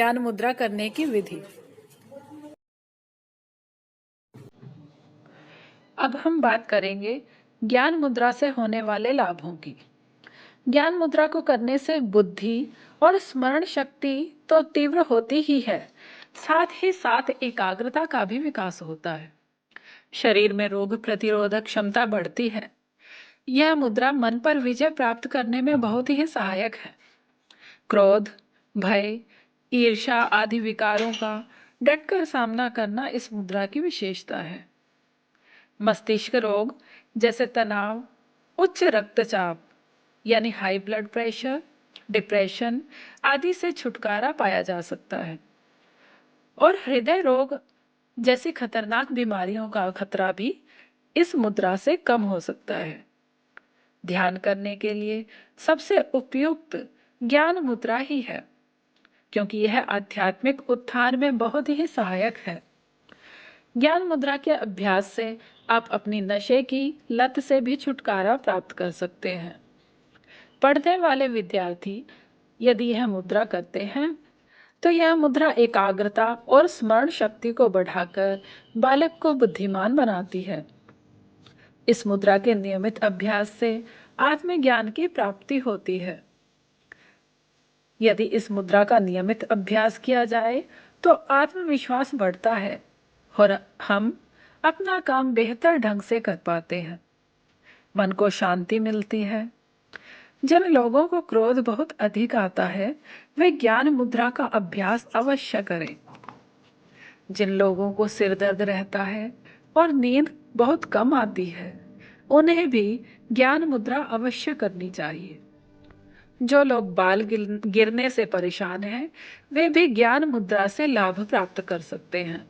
ज्ञान मुद्रा करने की विधि। अब हम बात करेंगे ज्ञान मुद्रा से होने वाले लाभों की। ज्ञान मुद्रा को करने से बुद्धि और स्मरण शक्ति तो तीव्र होती ही है, साथ ही साथ एकाग्रता का भी विकास होता है। शरीर में रोग प्रतिरोधक क्षमता बढ़ती है। यह मुद्रा मन पर विजय प्राप्त करने में बहुत ही सहायक है। क्रोध, भय, ईर्ष्या आदि विकारों का डटकर सामना करना इस मुद्रा की विशेषता है। मस्तिष्क रोग जैसे तनाव, उच्च रक्तचाप यानी हाई ब्लड प्रेशर, डिप्रेशन आदि से छुटकारा पाया जा सकता है। और हृदय रोग जैसी खतरनाक बीमारियों का खतरा भी इस मुद्रा से कम हो सकता है। ध्यान करने के लिए सबसे उपयुक्त ज्ञान मुद्रा ही है, क्योंकि यह आध्यात्मिक उत्थान में बहुत ही सहायक है। ज्ञान मुद्रा के अभ्यास से आप अपनी नशे की लत से भी छुटकारा प्राप्त कर सकते हैं। पढ़ने वाले विद्यार्थी यदि यह मुद्रा करते हैं तो यह मुद्रा एकाग्रता और स्मरण शक्ति को बढ़ाकर बालक को बुद्धिमान बनाती है। इस मुद्रा के नियमित अभ्यास से आत्मज्ञान की प्राप्ति होती है। यदि इस मुद्रा का नियमित अभ्यास किया जाए तो आत्मविश्वास बढ़ता है और हम अपना काम बेहतर ढंग से कर पाते हैं। मन को शांति मिलती है। जिन लोगों को क्रोध बहुत अधिक आता है वे ज्ञान मुद्रा का अभ्यास अवश्य करें। जिन लोगों को सिर दर्द रहता है और नींद बहुत कम आती है उन्हें भी ज्ञान मुद्रा अवश्य करनी चाहिए। जो लोग बाल गिरने से परेशान हैं वे भी ज्ञान मुद्रा से लाभ प्राप्त कर सकते हैं।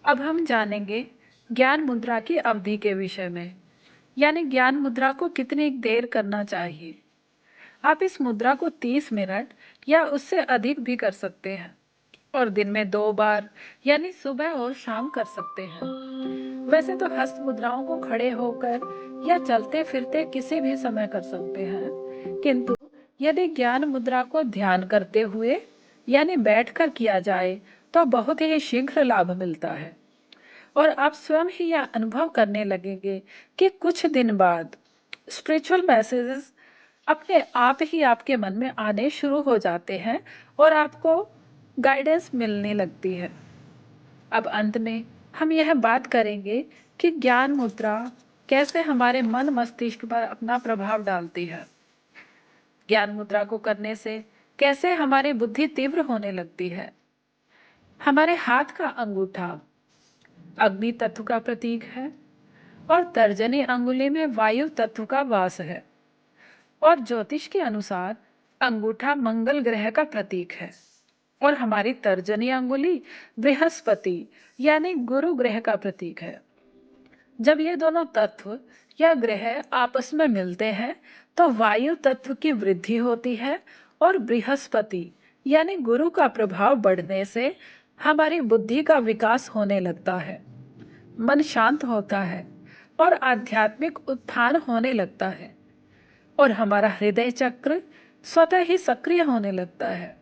अब हम जानेंगे ज्ञान मुद्रा की अवधि के विषय में, यानी ज्ञान मुद्रा को कितनी देर करना चाहिए। आप इस मुद्रा को 30 मिनट या उससे अधिक भी कर सकते हैं और दिन में 2 बार यानी सुबह और शाम कर सकते हैं। वैसे तो हस्त मुद्राओं को खड़े होकर या चलते फिरते किसी भी समय कर सकते हैं, किंतु यदि ज्ञान मुद्रा को ध्यान करते हुए यानी बैठकर किया जाए तो बहुत ही शीघ्र लाभ मिलता है और आप स्वयं ही यह अनुभव करने लगेंगे कि कुछ दिन बाद स्पिरिचुअल मैसेजेस अपने आप ही आपके मन में आने शुरू हो जाते हैं और आपको गाइडेंस मिलने लगती है। अब अंत में हम यह बात करेंगे कि ज्ञान मुद्रा कैसे हमारे मन मस्तिष्क पर अपना प्रभाव डालती है। ज्ञान मुद्रा को करने से कैसे हमारी बुद्धि तीव्र होने लगती है। हमारे हाथ का अंगूठा अग्नि तत्व का प्रतीक है और तर्जनी अंगुली में वायु तत्व का वास है और ज्योतिष के अनुसार अंगूठा मंगल ग्रह का प्रतीक है और हमारी तर्जनी अंगुली बृहस्पति यानी गुरु ग्रह का प्रतीक है। जब ये दोनों तत्व या ग्रह आपस में मिलते हैं तो वायु तत्व की वृद्धि होती है और बृहस्पति यानी गुरु का प्रभाव बढ़ने से हमारी बुद्धि का विकास होने लगता है। मन शांत होता है और आध्यात्मिक उत्थान होने लगता है और हमारा हृदय चक्र स्वतः ही सक्रिय होने लगता है।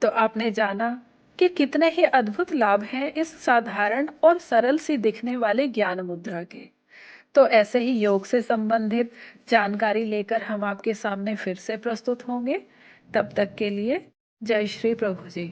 तो आपने जाना कि कितने ही अद्भुत लाभ हैं इस साधारण और सरल सी दिखने वाले ज्ञान मुद्रा के। तो ऐसे ही योग से संबंधित जानकारी लेकर हम आपके सामने फिर से प्रस्तुत होंगे। तब तक के लिए जय श्री प्रभु जी।